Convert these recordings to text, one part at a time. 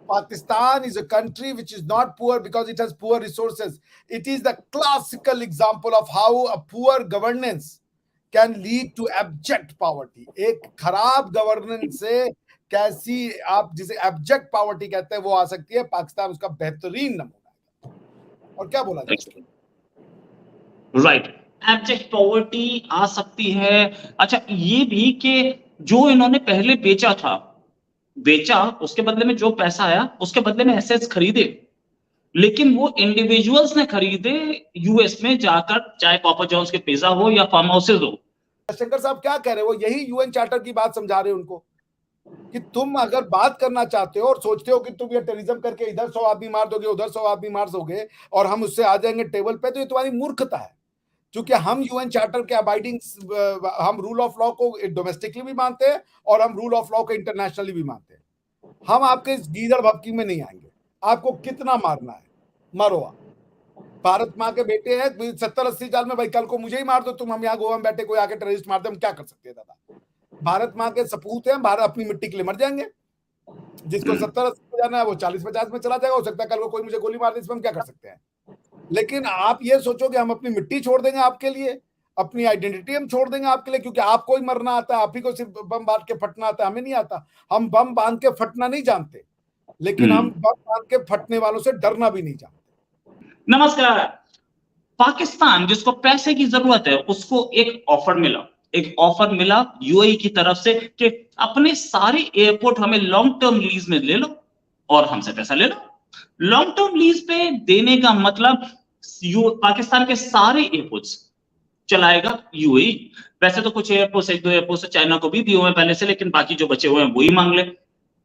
Pakistan is a country which is not poor because it has poor resources. It is the classical example of how a poor governance can lead to abject poverty. एक खराब governance से कैसी आप जिसे abject poverty कहते हैं वो आ सकती है, पाकिस्तान उसका बेहतरीन नमूना है। और क्या बोला जाए? राइट, एब्जेक्ट पॉवर्टी आ सकती है। अच्छा, ये भी कि जो इन्होंने पहले बेचा उसके बदले में जो पैसा आया उसके बदले में एसेट्स खरीदे, लेकिन वो इंडिविजुअल्स ने खरीदे यूएस में जाकर, चाहे पापा जॉन्स के पिज्जा हो या फार्म हाउसेज हो। शंकर साहब क्या कह रहे हो? यही यूएन चार्टर की बात समझा रहे हैं उनको कि तुम अगर बात करना चाहते हो और सोचते हो कि तुम ये टेररिज्म करके इधर 100 आदमी मार दोगे, उधर 100 आदमी मार दोगे और हम उससे आ जाएंगे टेबल पे, तो ये तुम्हारी मूर्खता है। क्योंकि हम यूएन चार्टर के अबाइडिंग, हम रूल ऑफ लॉ को डोमेस्टिकली भी मानते हैं और हम रूल ऑफ लॉ को इंटरनेशनली भी मानते हैं। हम आपके इस गीदड़ भपकी में नहीं आएंगे। आपको कितना मारना है मारो। आप भारत माँ के बेटे हैं, 70-80 साल में, भाई कल को मुझे ही मार दो तुम, हम यहाँ गोवा में बैठे कोई आके टेररिस्ट मार दे, हम क्या कर सकते हैं दादा? भारत माँ के सपूत हैं, भारत अपनी मिट्टी के लिए मर जाएंगे। जिसको 70-80 में जाना है वो 40-50 में चला जाएगा। हो सकता है कल को कोई मुझे गोली मार दे, इसमें हम क्या कर सकते हैं? लेकिन आप ये सोचो कि हम अपनी मिट्टी छोड़ देंगे आपके लिए, अपनी आइडेंटिटी हम छोड़ देंगे आपके लिए, क्योंकि आपको ही मरना आता है, आप ही को सिर्फ बम बांध के फटना आता है, हमें नहीं आता। हम बम बांध के फटना नहीं जानते, लेकिन हम बम बांध के फटने वालों से डरना भी नहीं जानते। नमस्कार। पाकिस्तान जिसको पैसे की जरूरत है उसको एक ऑफर मिला यूएई की तरफ से कि अपने सारे एयरपोर्ट हमें लॉन्ग टर्म लीज में ले लो और हमसे पैसा ले लो। लॉन्ग टर्म लीज पे देने का मतलब पाकिस्तान के सारे एयरपोर्ट्स चलाएगा यूएई। वैसे तो कुछ एयरपोर्ट्स, 1-2 एयरपोर्ट्स चाइना को भी दिए हुए हैं पहले से, लेकिन बाकी जो बचे हुए हैं वही मांग ले।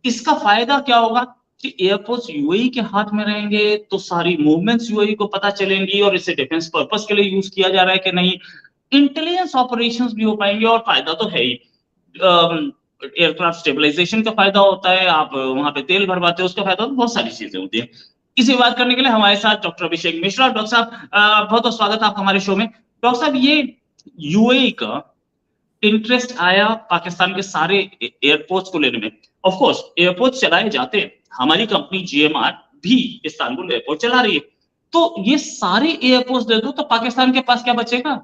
इसका फायदा क्या होगा कि एयरपोर्ट्स यूएई के हाथ में रहेंगे तो सारी मूवमेंट्स यूएई को पता चलेंगी और इसे डिफेंस पर्पस के लिए यूज किया जा रहा है कि नहीं। इंटेलिजेंस ऑपरेशंस भी हो पाएंगे और फायदा तो है ही। एयरक्राफ्ट स्टेबलाइजेशन का फायदा होता है, आप वहां पे तेल भरवाते हो, उसका फायदा तो बहुत सारी चीजें होती है। इसी बात करने के लिए हमारे साथ डॉक्टर अभिषेक मिश्रा। डॉक्टर साहब बहुत बहुत स्वागत है आपका हमारे शो में। डॉक्टर साहब, ये यूएई का इंटरेस्ट आया पाकिस्तान के सारे एयरपोर्ट्स को लेने में। ऑफ कोर्स एयरपोर्ट चलाए जाते हैं, हमारी कंपनी जीएमआर भी इस्तांबुल एयरपोर्ट चला रही है, तो ये सारे एयरपोर्ट्स दे दो तो पाकिस्तान के पास क्या बचेगा?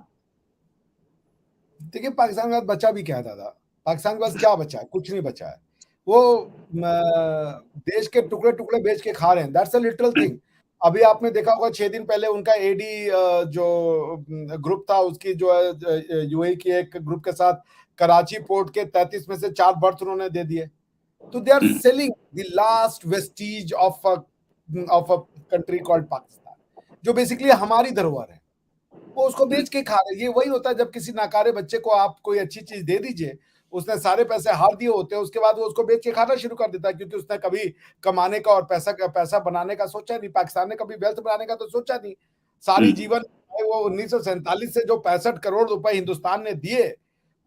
देखिए, पाकिस्तान के पास बचा भी क्या है दादा? पाकिस्तान के पास क्या बचा है? कुछ नहीं बचा है। वो देश के टुकड़े टुकड़े बेच के खा रहे हैं। That's a literal thing. अभी आपने देखा होगा 6 दिन पहले उनका एडी जो ग्रुप था, उसकी जो है यूएई की एक ग्रुप के साथ कराची पोर्ट के 33 में से 4 बर्थ उन्होंने दे दिए। तो they are selling the last vestiges of a country called Pakistan, जो बेसिकली हमारी धरोहर है, वो उसको बेच के खा रहे। ये वही होता है जब किसी नाकारे बच्चे को आप कोई अच्छी चीज दे दीजिए, उसने सारे पैसे हार दिए होते हैं, उसके बाद वो उसको बेच के खाना शुरू कर देता है, क्योंकि उसने कभी कमाने का और पैसा बनाने का सोचा नहीं। पाकिस्तान ने कभी वेल्थ बनाने का तो सोचा नहीं। सारी जीवन वो 1947 से जो 65 करोड़ रुपए हिंदुस्तान ने दिए,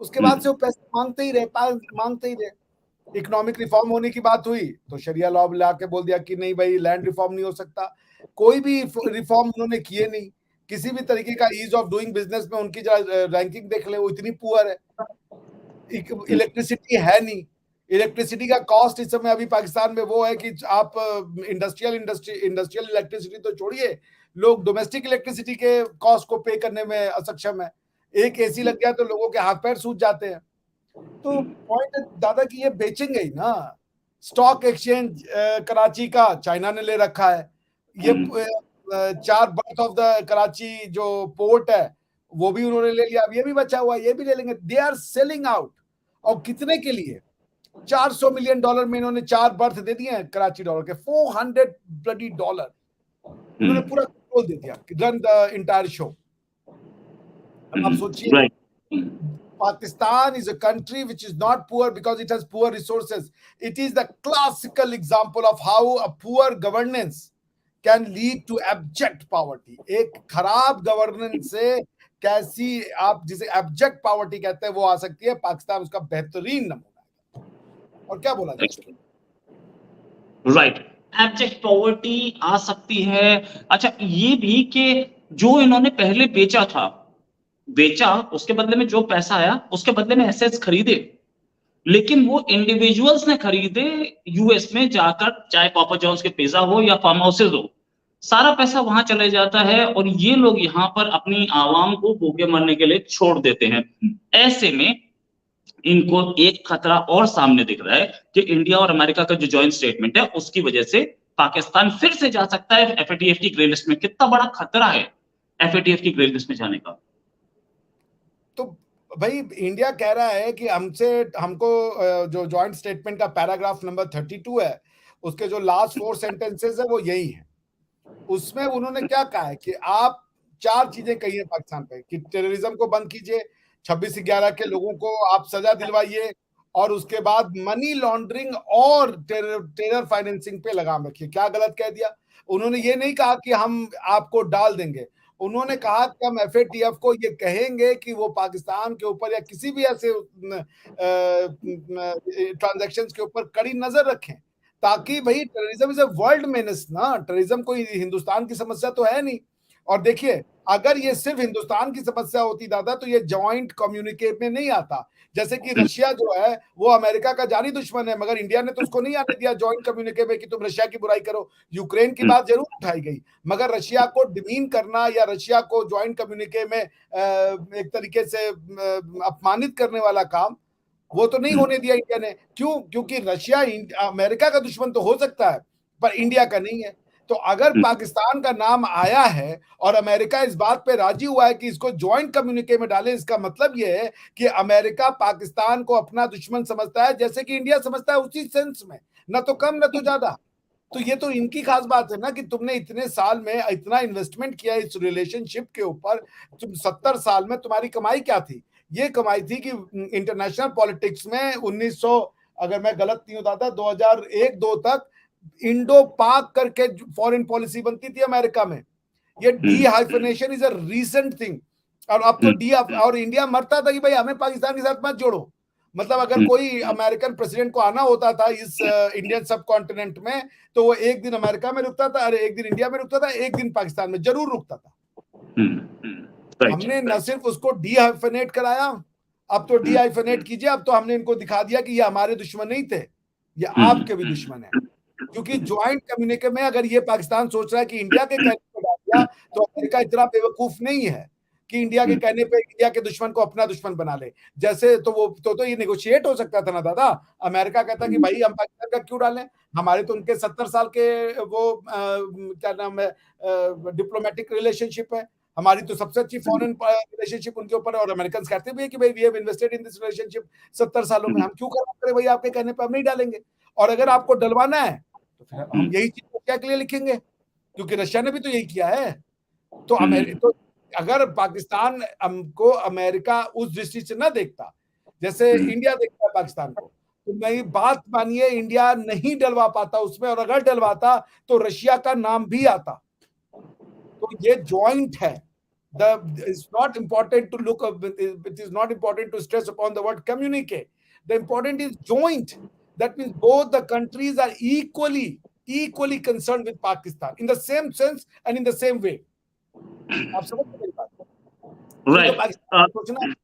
उसके बाद से वो पैसे मांगते ही रहे। इकोनॉमिक रिफॉर्म होने की बात हुई तो शरिया लॉ ला के बोल दिया कि नहीं भाई, लैंड रिफॉर्म नहीं हो सकता। कोई भी रिफॉर्म उन्होंने किए नहीं। किसी भी तरीके का ईज ऑफ डूइंग बिजनेस में उनकी रैंकिंग देख ले, वो इतनी पुअर है। इलेक्ट्रिसिटी है नहीं। इलेक्ट्रिसिटी का कॉस्ट इस समय अभी पाकिस्तान में वो है कि आप इंडस्ट्रियल इलेक्ट्रिसिटी तो छोड़िए, लोग डोमेस्टिक इलेक्ट्रिसिटी के कॉस्ट को पे करने में असक्षम है। एक एसी लग गया तो लोगों के हाथ पैर सूज जाते हैं। तो पॉइंट दादा कि ये बेचेंगे ही ना। स्टॉक एक्सचेंज कराची का चाइना ने ले रखा है। ये 4 बर्थ ऑफ द कराची जो पोर्ट है वो भी उन्होंने ले लिया। अब ये भी बचा हुआ है, ये भी ले लेंगे। They are selling out. और कितने के लिए? $400 मिलियन में इन्होंने 4 बर्थ दे दिए हैं कराची डॉलर के। $400 उन्होंने पूरा कंट्रोल दे दिया, रन द एंटायर शो। अब सोचिए, Pakistan is a country which is not poor because it has poor resources. It is the classical example of how a poor governance can lead to abject poverty. एक खराब governance से कैसी आप जिसे abject poverty कहते हैं वो आ सकती है। पाकिस्तान उसका बेहतरीन नमूना है। और क्या बोला जाए? राइट, abject poverty आ सकती है। अच्छा, ये भी कि जो इन्होंने पहले बेचा उसके बदले में जो पैसा आया उसके बदले में एसेट्स खरीदे, लेकिन वो इंडिविजुअल्स ने खरीदे यूएस में जाकर, चाहे पापा जॉन्स के पिज्जा हो या फार्म हाउसेज हो, सारा पैसा वहां चले जाता है और ये लोग यहाँ पर अपनी आवाम को भूखे मरने के लिए छोड़ देते हैं। ऐसे में इनको एक खतरा और सामने दिख रहा है कि इंडिया और अमेरिका का जो जॉइंट स्टेटमेंट है उसकी वजह से पाकिस्तान फिर से जा सकता है एफएटीएफ की ग्रे लिस्ट में। कितना बड़ा खतरा है एफएटीएफ की ग्रे लिस्ट में जाने का। तो भाई इंडिया कह रहा है कि हमको जो जॉइंट स्टेटमेंट का पैराग्राफ नंबर 32 है, उसके जो लास्ट 4 सेंटेंसेस है वो यही है। उसमें उन्होंने क्या कहा है कि आप 4 चीजें कही है पाकिस्तान पे कि टेररिज्म को बंद कीजिए, 26/11 के लोगों को आप सजा दिलवाइए, और उसके बाद मनी लॉन्ड्रिंग और टेरर फाइनेंसिंग पे लगाम रखिए। क्या गलत कह दिया? उन्होंने ये नहीं कहा कि हम आपको डाल देंगे, उन्होंने कहा कि हम एफएटीएफ को ये कहेंगे कि वो पाकिस्तान के ऊपर या किसी भी ऐसे ट्रांजैक्शंस के ऊपर कड़ी नजर रखें, ताकि भाई terrorism is a world menace ना, टेररिज्म कोई हिंदुस्तान की समस्या तो है नहीं। और देखिए, अगर ये सिर्फ हिंदुस्तान की समस्या होती दादा तो ये जॉइंट कम्युनिके में नहीं आता। जैसे कि रशिया जो है वो अमेरिका का जानी दुश्मन है, मगर इंडिया ने तो उसको नहीं आने दिया जॉइंट कम्युनिके में कि तुम रशिया की बुराई करो। यूक्रेन की बात जरूर उठाई गई, मगर रशिया को डिमीन करना या रशिया को जॉइंट कम्युनिके में एक तरीके से अपमानित करने वाला काम वो तो नहीं होने दिया इंडिया ने। क्यों? क्योंकि रशिया अमेरिका का दुश्मन तो हो सकता है पर इंडिया का नहीं है। तो अगर पाकिस्तान का नाम आया है और अमेरिका इस बात पे राजी हुआ है कि इसको ज्वाइंट कम्युनिके में डाले, इसका मतलब ये है कि अमेरिका पाकिस्तान को अपना दुश्मन समझता है, जैसे कि इंडिया समझता है, उसी सेंस में, न तो कम न तो ज्यादा। तो ये तो इनकी खास बात है ना कि तुमने इतने साल में इतना इन्वेस्टमेंट किया इस रिलेशनशिप के ऊपर। तुम 70 साल में तुम्हारी कमाई क्या थी? ये कमाई थी कि इंटरनेशनल पॉलिटिक्स में 1900, अगर मैं गलत नहीं हूं दादा, 2001-2 तक इंडो पाक करके फॉरेन पॉलिसी बनती थी अमेरिका में। ये dehyphenation is a recent thing. और अब तो डी, और इंडिया मरता था कि भाई हमें पाकिस्तान के साथ मत जोड़ो। मतलब अगर कोई अमेरिकन प्रेसिडेंट को आना होता था इस इंडियन सब कॉन्टिनेंट में, तो वो एक दिन अमेरिका में रुकता था, अरे एक दिन इंडिया में रुकता था, एक दिन पाकिस्तान में जरूर रुकता था। हमने न सिर्फ उसको डी हाइफनेट कराया, अब तो डी हाइफनेट कीजिए, अब तो हमने इनको दिखा दिया कि ये हमारे दुश्मन नहीं थे, ये आपके भी दुश्मन है। क्योंकि ज्वाइंट कम्युनिके में अगर ये पाकिस्तान सोच रहा है कि इंडिया के कहने पर डाल दिया, तो अमेरिका इतना बेवकूफ नहीं है कि इंडिया के कहने पे इंडिया के दुश्मन को अपना दुश्मन बना ले। जैसे तो वो तो ये नेगोशिएट हो सकता था ना दादा। अमेरिका कहता कि भाई हम पाकिस्तान का क्यों डालें, हमारे तो उनके 70 साल के वो क्या नाम है डिप्लोमेटिक रिलेशनशिप है, हमारी तो सबसे अच्छी फॉरेन रिलेशनशिप उनके ऊपर है। और अमेरिकन कहते भी है कि भाई we have invested in this relationship 70 सालों में, हम क्यों करें भाई, आपके कहने पे हम नहीं डालेंगे। और अगर आपको डलवाना है तो फिर हम यही चीज रशिया के लिए लिखेंगे, क्योंकि रशिया ने भी तो यही किया है। तो अगर पाकिस्तान हमको अमेरिका उस दृष्टि से ना देखता जैसे इंडिया देखता है पाकिस्तान को, तो मेरी बात मानिए, इंडिया नहीं डलवा पाता उसमें, और अगर डलवाता तो रशिया का नाम भी आता। तो ये जॉइंट है। It's not important to look up, it is not important to stress upon the word communicate. The important is joint. That means both the countries are equally concerned with Pakistan in the same sense and in the same way. आप समझ मेरी बात? Right.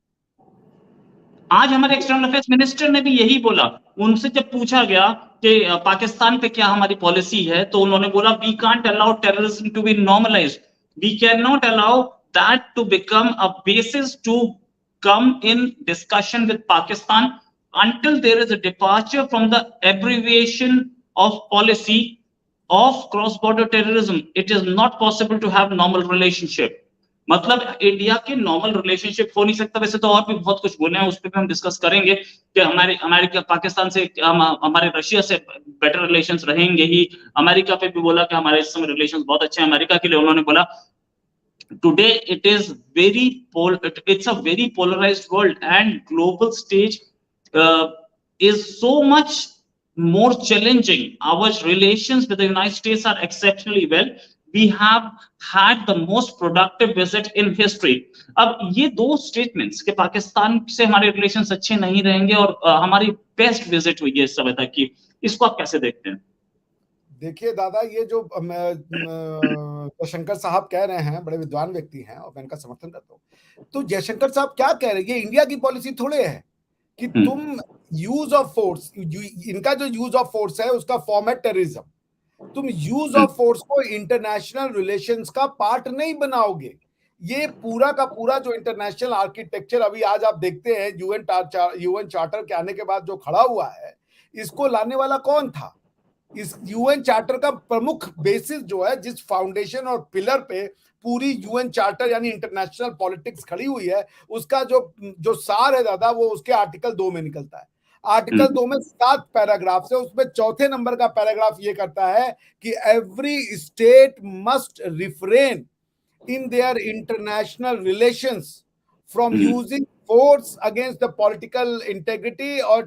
आज हमारे external affairs minister ने भी यही बोला। उनसे जब पूछा गया कि पाकिस्तान पे क्या हमारी पॉलिसी है, तो उन्होंने बोला we can't allow terrorism to be normalised, we can not allow that to become a basis to come in discussion with Pakistan until there is a departure from the abbreviation of policy of cross-border terrorism. It is not possible to have normal relationship. मतलब India के normal relationship हो नहीं सकता। वैसे तो और भी बहुत कुछ बोले हैं, उस पर भी हम डिस्कस करेंगे कि हमारे अमेरिका पाकिस्तान से हमारे रशिया से बेटर रिलेशंस रहेंगे ही। अमेरिका पे भी बोला कि हमारे इस समय रिलेशंस बहुत अच्छे हैं अमेरिका के लिए। उन्होंने बोला today it's a very polarized world, and global stage is so much more challenging. Our relations with the United States are exceptionally well. We have had the most productive visit in history. अब ये दो statements कि पाकिस्तान से हमारे relations अच्छे नहीं रहेंगे और हमारी बेस्ट विजिट हुई है इस समय तक की, इसको आप कैसे देखते हैं? देखिए दादा, ये जो जयशंकर साहब कह रहे हैं, बड़े विद्वान व्यक्ति हैं और मैं इनका समर्थन करता हूँ। तो जयशंकर साहब क्या कह रहे हैं, ये इंडिया की पॉलिसी थोड़े है कि तुम यूज ऑफ फोर्स, इनका जो यूज ऑफ फोर्स है उसका फॉर्म है टेररिज्म। तुम यूज ऑफ फोर्स को इंटरनेशनल रिलेशंस का पार्ट नहीं बनाओगे। ये पूरा का पूरा जो इंटरनेशनल आर्किटेक्चर अभी आज आप देखते हैं यूएन चार्टर के आने के बाद जो खड़ा हुआ है, इसको लाने वाला कौन था? इस यूएन चार्टर का प्रमुख बेसिस जो है, जिस फाउंडेशन और पिलर पे पूरी यूएन चार्टर यानी इंटरनेशनल पॉलिटिक्स खड़ी हुई है, उसका जो जो सार है दादा, वो उसके आर्टिकल 2 में निकलता है। आर्टिकल 2 में 7 पैराग्राफ है, उसमें चौथे नंबर का पैराग्राफ ये करता है कि every state must refrain in their international relations from using force against the political integrity or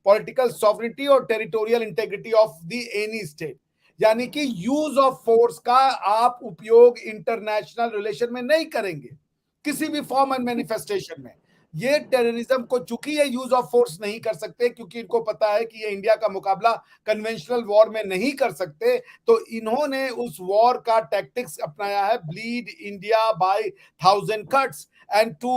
political sovereignty or territorial integrity of the any state। यानी कि यूज ऑफ फोर्स का आप उपयोग इंटरनेशनल रिलेशन में नहीं करेंगे किसी भी फॉर्म एंड मैनिफेस्टेशन में। ये टेररिज्म को चूंकि ये यूज ऑफ फोर्स नहीं कर सकते, क्योंकि इनको पता है कि ये इंडिया का मुकाबला कन्वेंशनल वॉर में नहीं कर सकते, तो इन्होंने उस वॉर का टैक्टिक्स अपनाया है, bleed India by 1000 cuts, and to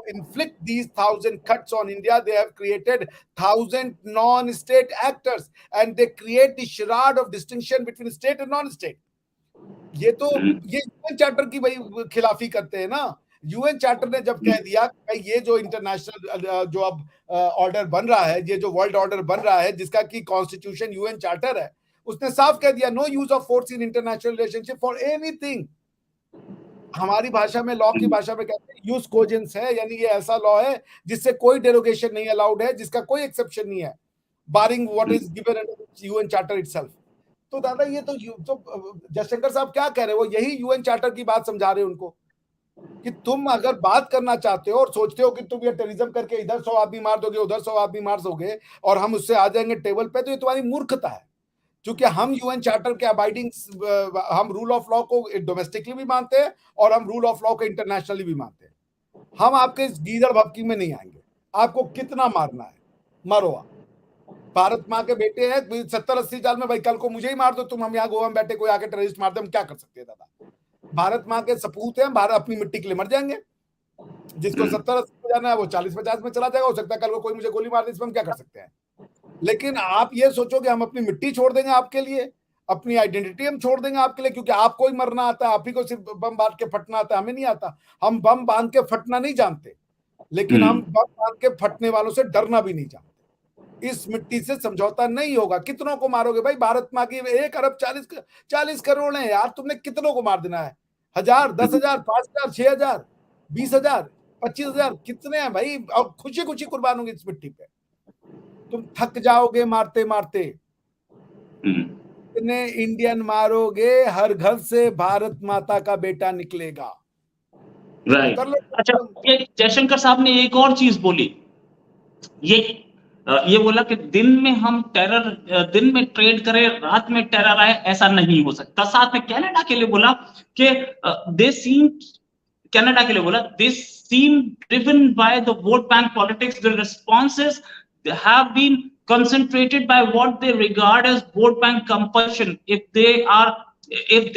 inflict these 1000 cuts on India, they have created 1000 non-state actors, and they create the charade of distinction between state and non-state। ये तो ये यूएन चार्टर की भाई खिलाफी करते हैं ना। यूएन चार्टर ने जब कह दिया कि ये जो इंटरनेशनल जो अब ऑर्डर बन रहा है, ये जो वर्ल्ड ऑर्डर बन रहा है जिसका की कॉन्स्टिट्यूशन यूएन चार्टर है, उसने साफ कह दिया no use of force in international relationship for anything. हमारी भाषा में, लॉ की भाषा में कहते हैं यूज कोजेंस है, यानी ये ऐसा लॉ है जिससे कोई डेरोगेशन नहीं अलाउड है, जिसका कोई एक्सेप्शन नहीं है, barring what is given under UN charter itself. तो दादा ये तो जयशंकर साहब क्या कह रहे हो, यही यूएन चार्टर की बात समझा रहे हो उनको कि तुम अगर बात करना चाहते हो और सोचते हो कि तुम ये टेररिज्म करके इधर 100 आदमी मार दोगे, उधर 100 आदमी मार दोगे और हम उससे आ जाएंगे टेबल पे, तो ये तुम्हारी मूर्खता है। क्योंकि हम यूएन चार्टर के अबाइडिंग, हम रूल ऑफ लॉ को डोमेस्टिकली भी मानते हैं और हम रूल ऑफ लॉ को इंटरनेशनली भी मानते हैं। हम आपके इस गीदड़ भपकी में नहीं आएंगे। आपको कितना मारना है मारो। आप भारत माँ के बेटे हैं, 70-80 साल में भाई कल को मुझे ही मार दो तुम, हम यहाँ गोवा में बैठे कोई आके टेररिस्ट मार दे, हम क्या कर सकते हैं दादा? भारत माँ के सपूत हैं, भारत अपनी मिट्टी के लिए मर जाएंगे। जिसको 70-80 में जाना है वो 40-50 में चला जाएगा। हो सकता है कल को कोई मुझे गोली मार दे, इसमें हम क्या कर सकते हैं? लेकिन आप ये सोचो कि हम अपनी मिट्टी छोड़ देंगे आपके लिए, अपनी आइडेंटिटी हम छोड़ देंगे आपके लिए, क्योंकि आपको ही मरना आता है, आप ही को सिर्फ बम बांध के फटना आता है, हमें नहीं आता। हम बम बांध के फटना नहीं जानते, लेकिन हम बम बांध के फटने वालों से डरना भी नहीं जानते। इस मिट्टी से समझौता नहीं होगा। कितनों को मारोगे भाई? भारत माँ की 1 अरब 40 करोड़ है यार, तुमने कितनों को मार देना है? 1000, 10,000, 5,000, 6,000, 20,000, 25,000, कितने हैं भाई? और खुशी खुशी कुर्बान होंगे इस मिट्टी पे। तुम थक जाओगे मारते मारते। इतने इंडियन मारोगे, हर घर से भारत माता का बेटा निकलेगा। राइट। अच्छा, ये जयशंकर साहब ने एक और चीज बोली, ये बोला कि दिन में हम दिन में ट्रेड करें, रात में टेरर आए, ऐसा नहीं हो सकता। साथ में कनाडा के लिए बोला कि कनाडा के लिए बोला they seem driven by the vote bank politics, the responses have been concentrated by what they regard as vote bank compulsion. If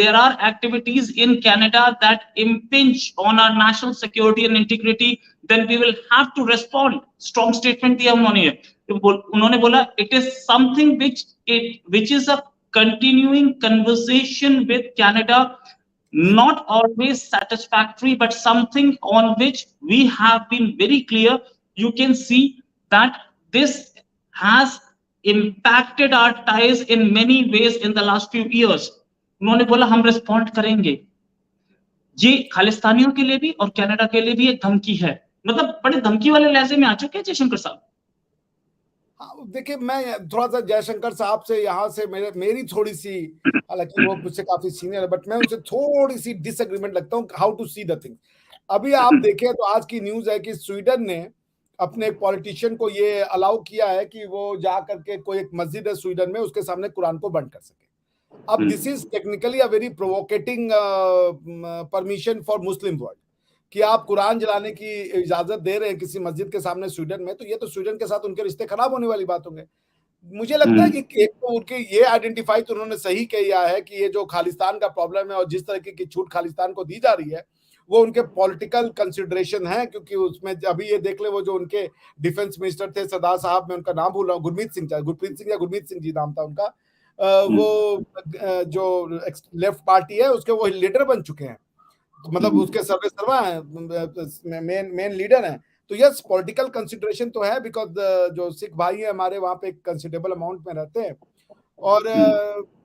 there are activities in Canada that impinge on our national security and integrity, then we will have to respond. Strong statement दिया उन्होंने बोला it is something which is a continuing conversation with Canada, not always satisfactory, but something on which we have been very clear. You can see that this has impacted our ties in many ways in the last few years. उन्होंने बोला हम respond करेंगे। ये खालिस्तानियों के लिए भी और Canada के लिए भी एक धमकी है। मतलब बड़े धमकी वाले लहजे में आ चुके हैं जयशंकर साहब। देखिए, मैं थोड़ा सा जयशंकर साहब से यहाँ से मेरी थोड़ी सी, हालांकि वो मुझसे काफी सीनियर है, बट मैं उनसे थोड़ी सी डिसएग्रीमेंट लगता हूँ how to see the thing. अभी आप देखें तो आज की न्यूज है कि स्वीडन ने अपने एक पॉलिटिशियन को ये अलाउ किया है कि वो जा करके कोई एक मस्जिद है स्वीडन में, उसके सामने कुरान को बंद कर सके। अब this is technically a very provoking permission for Muslim world कि आप कुरान जलाने की इजाजत दे रहे हैं किसी मस्जिद के सामने स्वीडन में, तो ये तो स्वीडन के साथ उनके रिश्ते खराब होने वाली बात होंगे। मुझे लगता है कि एक तो उनके ये आइडेंटिफाई तो उन्होंने सही किया है कि ये जो खालिस्तान का प्रॉब्लम है और जिस तरीके की छूट खालिस्तान को दी जा रही है, वो उनके पॉलिटिकल कंसिडरेशन है, क्योंकि उसमें अभी ये देख ले, वो जो उनके डिफेंस मिनिस्टर थे सरदार साहब, मैं उनका नाम भूल रहा हूँ, गुरप्रीत सिंह जी नाम था उनका, वो जो लेफ्ट पार्टी है उसके वो लीडर बन चुके हैं, तो मतलब उसके सर्वे सर्वा है, मेन लीडर हैं। तो यस, पॉलिटिकल कंसिडरेशन तो है, बिकॉज जो सिख भाई है हमारे वहाँ पे कंसिडरेबल अमाउंट में रहते हैं, और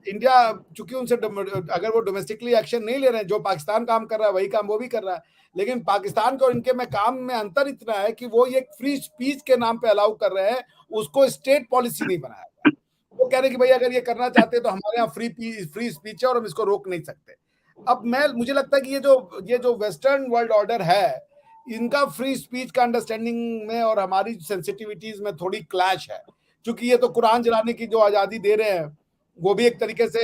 इंडिया चूंकि उनसे अगर वो डोमेस्टिकली एक्शन नहीं ले रहे हैं, जो पाकिस्तान काम कर रहा है वही काम वो भी कर रहा है, लेकिन पाकिस्तान को इनके में काम में अंतर इतना है कि वो ये फ्री स्पीच के नाम पे अलाउ कर रहे हैं, उसको स्टेट पॉलिसी नहीं बनाया गया। वो कह रहे हैं कि भाई अगर ये करना चाहते हैं तो हमारे यहाँ फ्री स्पीच है और हम इसको रोक नहीं सकते। अब मुझे लगता है कि ये जो वेस्टर्न वर्ल्ड ऑर्डर है, इनका फ्री स्पीच का अंडरस्टैंडिंग में और हमारी सेंसिटिविटीज में थोड़ी क्लैश है, क्योंकि ये तो कुरान जलाने की जो आजादी दे रहे हैं, वो भी एक तरीके से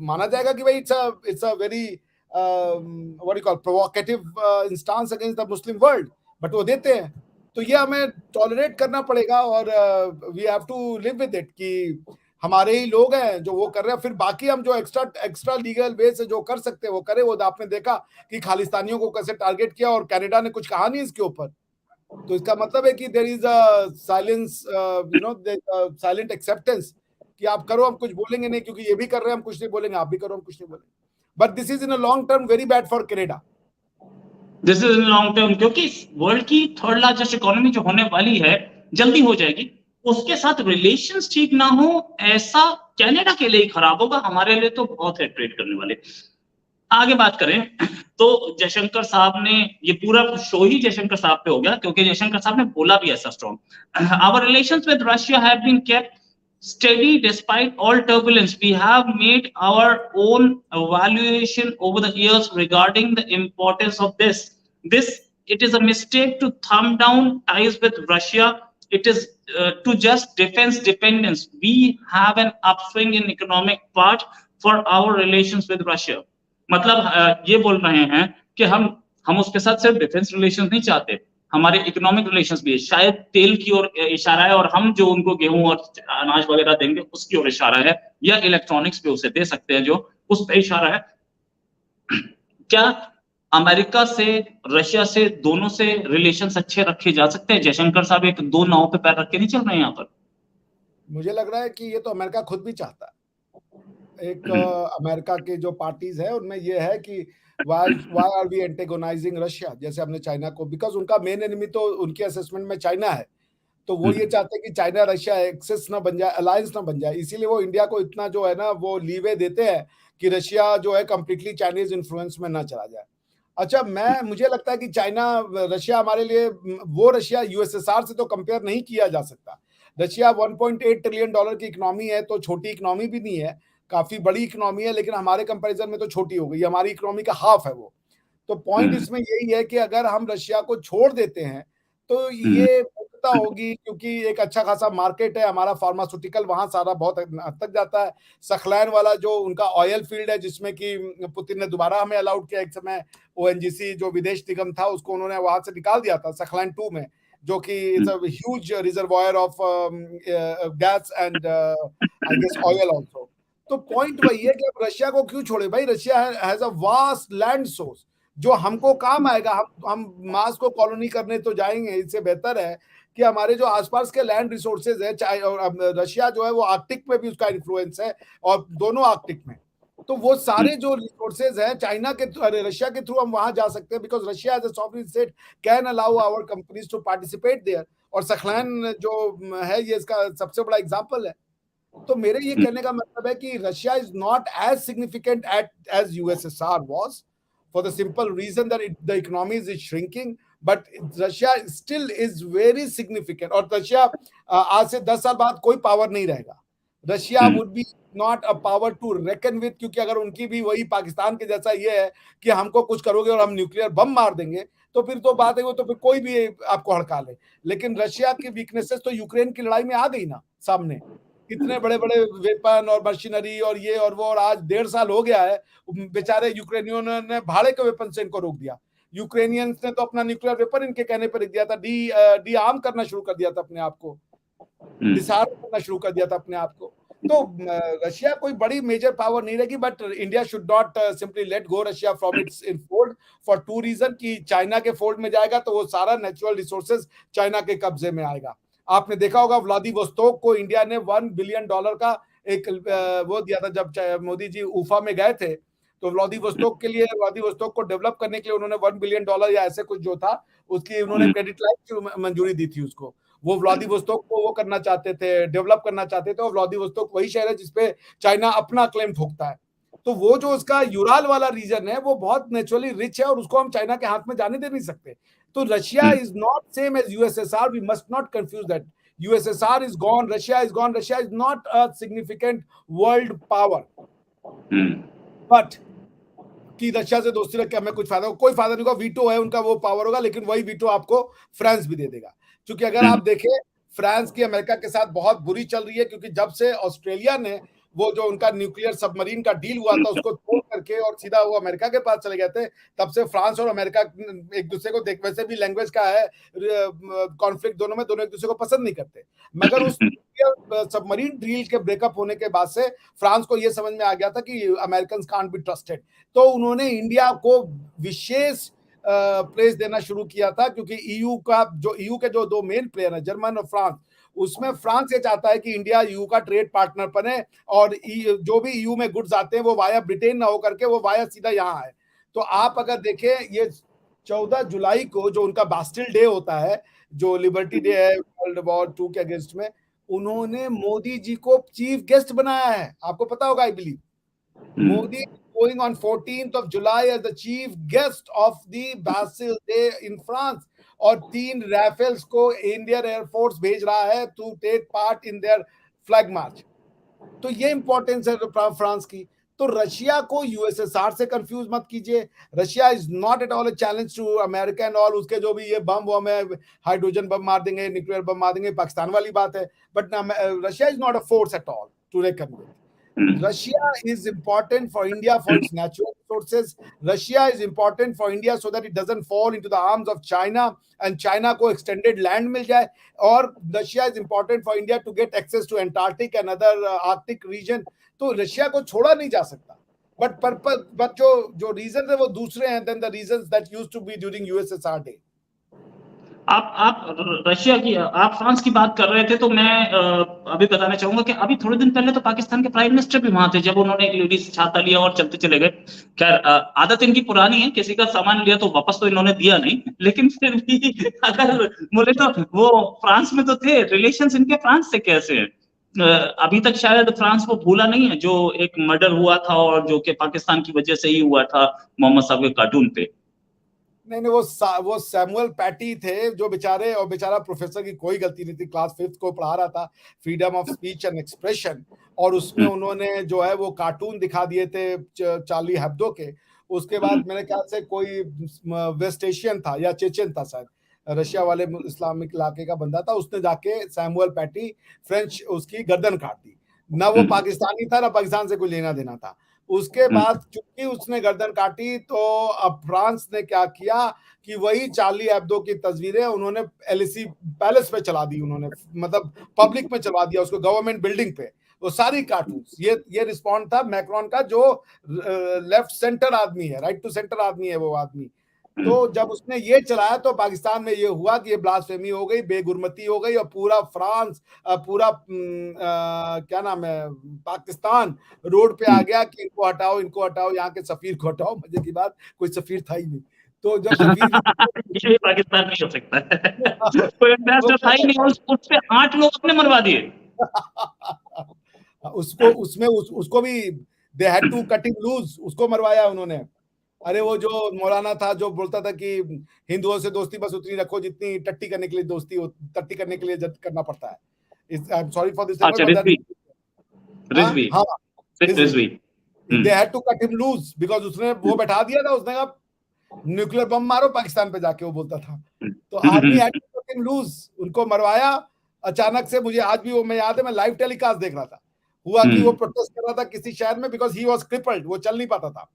माना जाएगा कि भाई it's a very what you call provocative instance against the Muslim world, but वो देते हैं, तो ये हमें टॉलरेट करना पड़ेगा, और we have to live with it कि हमारे ही लोग हैं जो वो कर रहे हैं, फिर बाकी हम जो एक्स्ट्रा लीगल वे से जो कर सकते हैं वो करें। वो आपने देखा कि खालिस्तानियों को कैसे टारगेट किया, और कनाडा ने कुछ कहा नहीं इसके ऊपर, तो इसका मतलब है कि there is a silence, silent acceptance कि आप करो, हम कुछ बोलेंगे नहीं, क्योंकि ये भी कर रहे हैं हम कुछ नहीं बोलेंगे, आप भी करो हम कुछ नहीं बोलेंगे, but this is in a long term very bad for Canada. This is in long term, क्योंकि वर्ल्ड की थर्ड लार्जेस्ट इकोनॉमी जो होने वाली है जल्दी हो जाएगी, उसके साथ रिलेशंस ठीक ना हो, ऐसा कनाडा के लिए खराब होगा, हमारे लिए तो बहुत है ट्रेड करने वाले। आगे बात करें तो जयशंकर साहब ने, ये पूरा शो ही जयशंकर साहब पे हो गया, क्योंकि जयशंकर साहब ने बोला भी ऐसा strong, our relations with Russia have been kept steady despite all turbulence. We have made our own evaluation over the years regarding the importance of this. It is a mistake to thumb down ties with Russia. It is to just defense dependence. We have an upswing in economic part for our relations with Russia. मतलब ये बोल रहे हैं कि हम उसके साथ सिर्फ डिफेंस रिलेशन नहीं चाहते, हमारे इकोनॉमिक रिलेशंस भी है, शायद तेल की ओर इशारा है, और हम जो उनको गेहूं और अनाज वगैरह देंगे उसकी ओर इशारा है, या इलेक्ट्रॉनिक्स पे उसे दे सकते हैं जो उस पे इशारा है। क्या अमेरिका से, रशिया से, दोनों से रिलेशंस अच्छे रखे जा सकते हैं? जयशंकर साहब एक दो नाव पे पैर रख के नहीं चल रहे हैं यहाँ पर। मुझे लग रहा है कि ये तो अमेरिका खुद भी चाहता है। एक अमेरिका के जो पार्टीज है उनमें ये है कि why are we antagonizing Russia, जैसे हमने चाइना को, बिकॉज उनका मेन एनिमी तो उनके असेसमेंट में चाइना है, तो वो ये चाहते हैं कि चाइना रशिया एक्सेस ना बन जाए, अलायंस ना बन जाए, इसीलिए वो इंडिया को इतना जो है ना वो लीवे देते हैं कि रशिया जो है कंप्लीटली चाइनीज इन्फ्लुएंस में ना चला जाए। अच्छा, मुझे लगता है कि चाइना रशिया हमारे लिए, वो रशिया यूएसएसआर से तो कंपेयर नहीं किया जा सकता। रशिया 1.8 ट्रिलियन डॉलर की इकोनॉमी है, तो छोटी इकोनॉमी भी नहीं है, काफी बड़ी इकोनॉमी है, लेकिन हमारे कंपैरिजन में तो छोटी हो गई, हमारी इकोनॉमी का हाफ है वो। तो पॉइंट इसमें यही है कि अगर हम रशिया को छोड़ देते हैं तो ये पूर्णता होगी, क्योंकि एक अच्छा खासा मार्केट है हमारा, फार्मास्यूटिकल वहां सारा बहुत हद तक जाता है। सखलैन वाला जो उनका ऑयल फील्ड है, जिसमें कि पुतिन ने दोबारा हमें अलाउड किया, एक समय ओएनजीसी जो विदेश निगम था उसको उन्होंने वहां से निकाल दिया था सखलैन 2 में, जो कि it's a huge reservoir of gas and I guess oil also. तो पॉइंट वही है कि अब रशिया को क्यों छोड़े भाई, Russia has a vast land source जो हमको काम आएगा। हम मार्स को कॉलोनी करने तो जाएंगे, इससे बेहतर है कि हमारे जो आसपास के लैंड रिसोर्सेज है, चाहे, और रशिया जो है वो आर्कटिक में भी उसका इन्फ्लुएंस है, और दोनों आर्कटिक में, तो वो सारे जो रिसोर्सेज हैं चाइना के, अरे रशिया के थ्रू हम वहां जा सकते हैं, because Russia as a sovereign state can allow our companies to participate there, और सखलैन जो है ये इसका सबसे बड़ा एग्जांपल है। तो मेरे ये कहने का मतलब है कि Russia is not as significant as USSR was, for the simple reason that the economy is shrinking, but Russia still is very significant। और रशिया आज से 10 साल बाद कोई पावर नहीं रहेगा, Russia would be not a power to reckon with, क्योंकि अगर उनकी भी वही पाकिस्तान के जैसा ये है कि हमको कुछ करोगे और हम न्यूक्लियर बम मार देंगे, तो फिर तो बात है, वो तो फिर कोई भी आपको हड़का ले। लेकिन रशिया की वीकनेसेस तो यूक्रेन की लड़ाई में आ गई ना सामने, इतने बड़े बड़े वेपन और मशीनरी और ये और वो, और आज 1.5 साल हो गया है, बेचारे यूक्रेनियों ने भाड़े के वेपन से इनको रोक दिया। यूक्रेनियंस ने तो अपना न्यूक्लियर वेपन इनके कहने पर दिया था, डी आर्म करना शुरू कर दिया था अपने आप को, डिसआर्म करना शुरू कर दिया था अपने आप को। तो रशिया कोई बड़ी मेजर पावर नहीं रहेगी, but India should not simply let go Russia from its in fold for two reason कि चाइना के फोल्ड में जाएगा तो वो सारा नेचुरल रिसोर्सेज चाइना के कब्जे में आएगा। आपने देखा होगा व्लादिवोस्तोक को इंडिया ने $1 बिलियन का एक वो दिया था जब मोदी जी उफा में गए थे, तो व्लादिवोस्तोक को डेवलप करने के लिए उन्होंने $1 बिलियन या ऐसे कुछ जो था उसकी उन्होंने क्रेडिट लाइन की मंजूरी दी थी उसको। वो व्लादिवोस्तोक को वो करना चाहते थे, डेवलप करना चाहते थे, और व्लादिवोस्तोक वही शहर है जिसपे चाइना अपना क्लेम ठोकता है। तो वो जो उसका यूराल वाला रीजन है वो बहुत नेचुरली रिच है और उसको हम चाइना के हाथ में जाने दे नहीं सकते। तो Russia is not same as USSR, we must not confuse that. USSR is gone, Russia is gone, Russia is not a significant world power, but कि रशिया से दोस्ती रख के हमें कुछ फायदा, कोई फायदा नहीं होगा। वीटो है उनका, वो पावर होगा, लेकिन वही वीटो आपको फ्रांस भी दे देगा। क्योंकि अगर आप देखें फ्रांस की अमेरिका के साथ बहुत बुरी चल रही है, क्योंकि जब से ऑस्ट्रेलिया ने वो जो उनका न्यूक्लियर सबमरीन का डील हुआ था उसको तोड़ करके और सीधा वो अमेरिका के पास चले गए थे, तब से फ्रांस और अमेरिका एक दूसरे को देख, वैसे भी लैंग्वेज का है कॉन्फ्लिक्ट दोनों में, दोनों एक दूसरे को पसंद नहीं करते, मगर उस सबमरीन डील के ब्रेकअप होने के बाद से फ्रांस को यह समझ में आ गया था कि अमेरिकन कांट बी ट्रस्टेड। तो उन्होंने इंडिया को विशेष प्लेस देना शुरू किया था, क्योंकि ईयू के जो दो मेन प्लेयर हैं जर्मन और फ्रांस, उसमें फ्रांस ये चाहता है कि इंडिया ईयू का ट्रेड पार्टनर बने और जो भी ईयू में गुड्स आते हैं वो वाया ब्रिटेन ना हो करके वो वाया सीधा यहाँ आए। तो आप अगर देखें ये 14 जुलाई को जो उनका बास्टिल डे होता है, जो लिबर्टी डे है वर्ल्ड वॉर 2 के अगेंस्ट में, उन्होंने मोदी जी को चीफ गेस्ट बनाया है, आपको पता होगा I believe. Modi going on 14th of July as the chief guest of the Bastille Day in France, और 3 राइफल्स को इंडियन एयरफोर्स भेज रहा है to take part in their flag march. तो ये इंपॉर्टेंस है फ्रांस की। तो रशिया को यूएसएसआर से कंफ्यूज मत कीजिए। Russia is not at all a challenge to America and all, उसके जो भी ये बम है, हाइड्रोजन बम मार देंगे, न्यूक्लियर बम मार देंगे, पाकिस्तान वाली बात है, but Russia is not a force at all to reckon with. Russia is important for India for its natural resources. Russia is important for India so that it doesn't fall into the arms of China and China को extended land मिल जाए, और Russia is important for India to get access to Antarctic and other Arctic region। तो Russia को छोड़ा नहीं जा सकता, but जो reasons है वो दूसरे हैं than the reasons that used to be during USSR day। आप रशिया की, आप फ्रांस की बात कर रहे थे, तो मैं अभी बताना चाहूंगा कि अभी थोड़े दिन पहले तो पाकिस्तान के प्राइम मिनिस्टर भी वहां थे, जब उन्होंने एक लेडीज छाता लिया और चलते चले गए। खैर आदत इनकी पुरानी है, किसी का सामान लिया तो वापस तो इन्होंने दिया नहीं, लेकिन फिर भी अगर बोले तो वो फ्रांस में तो थे, रिलेशंस इनके फ्रांस से कैसे है? अभी तक शायद फ्रांस को भूला नहीं है जो एक मर्डर हुआ था और जो कि पाकिस्तान की वजह से ही हुआ था मोहम्मद साहब के कार्टून पे। नहीं, वो सैमुअल पैटी थे जो बेचारे, और बेचारा प्रोफेसर की कोई गलती नहीं थी, क्लास 5th को पढ़ा रहा था freedom of speech and expression, और उसमें उन्होंने जो है वो कार्टून दिखा दिए थे चार्ली हेब्दो के। उसके बाद मेरे ख्याल से कोई वेस्ट एशियन था या चेचन था शायद, रशिया वाले इस्लामिक इलाके का बंदा था, उसने जाके सैमुअल पैटी फ्रेंच उसकी गर्दन काट दी। ना वो पाकिस्तानी था, ना पाकिस्तान से कोई लेना देना था। उसके बाद चूंकि उसने गर्दन काटी, तो अब फ्रांस ने क्या किया कि वही चार्ली एब्दो की तस्वीरें उन्होंने एलएसी पैलेस पे चला दी, उन्होंने मतलब पब्लिक में चला दिया उसको, गवर्नमेंट बिल्डिंग पे वो सारी कार्टून्स। ये रिस्पॉन्ड था मैक्रोन का, जो लेफ्ट सेंटर आदमी है, राइट टू सेंटर आदमी है वो आदमी। तो जब उसने ये चलाया तो पाकिस्तान में ये हुआ कि ये ब्लास्फेमी हो गई, बेगुरमती हो गई, और पूरा फ्रांस, पूरा क्या नाम है, पाकिस्तान रोड पे आ गया कि इनको हटाओ, यहाँ के सफीर को हटाओ। मजे की बात, कोई सफीर था ही नहीं। तो जब सफीर ये पाकिस्तान नहीं हो सकता है। कोई एम्बेसडर था ही नहीं, उस पे 8 लोग अपने मरवा दिए। उसको भी they had to cut him loose, उसको मरवाया उन्होंने। अरे वो जो मौलाना था जो बोलता था कि हिंदुओं से दोस्ती बस उतनी रखो जितनी टट्टी करने के लिए दोस्ती हो, टट्टी करने के लिए जद करना पड़ता है। I am sorry for this, अच्छा, Rizvi they had to cut him loose because उसने वो बैठा दिया था, उसने कहा न्यूक्लियर बम मारो पाकिस्तान पे जाके, वो बोलता था। तो army had to cut him loose, उनको मरवाया अचानक से। मुझे आज भी वो मैं याद है, मैं लाइव टेलीकास्ट देख रहा था, हुआ कि वो प्रोटेस्ट कर रहा था किसी शहर में बिकॉज ही वाज क्रिपल्ड, वो चल नहीं पाता था।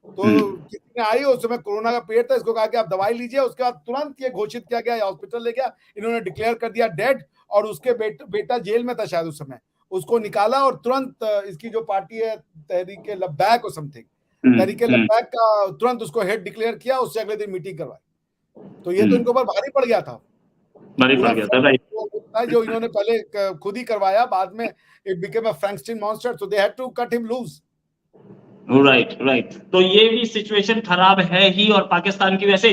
तो किसी ने आई, उस समय कोरोना का पीरियड था, इसको कहा कि आप दवाई लीजिए। उसके बाद तुरंत ये घोषित किया गया, हॉस्पिटल ले गया, इन्होंने डिक्लेयर कर दिया डेड, और उसके बेटा जेल में था शायद उस समय। उसको निकाला और तुरंत इसकी जो पार्टी है तहरीके लब्बैक और समथिंग, तहरीके लब्बैक का तुरंत उसको हेड डिक्लेयर किया, उससे अगले दिन मीटिंग करवाई। तो ये तो इनके ऊपर भारी पड़ गया था, भारी पड़ गया था, राइट, जो इन्होंने पहले खुद ही करवाया, बाद में it became a Frankenstein monster, so they had to cut him loose. Right right. तो ये भी सिचुएशन खराब है ही, और पाकिस्तान की वैसे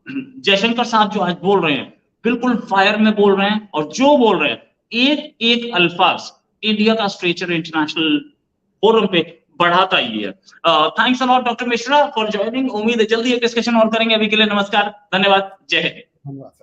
जयशंकर साहब जो आज बोल रहे हैं बिल्कुल फायर में बोल रहे हैं, और जो बोल रहे हैं एक एक अल्फाज इंडिया का स्ट्रेचर इंटरनेशनल फोरम पे बढ़ाता ही है। Thanks a lot doctor Mishra for joining. उम्मीद है जल्दी एक डिस्कशन और करेंगे। अभी के लिए नमस्कार, धन्यवाद, जय हिंद। धन्यवाद।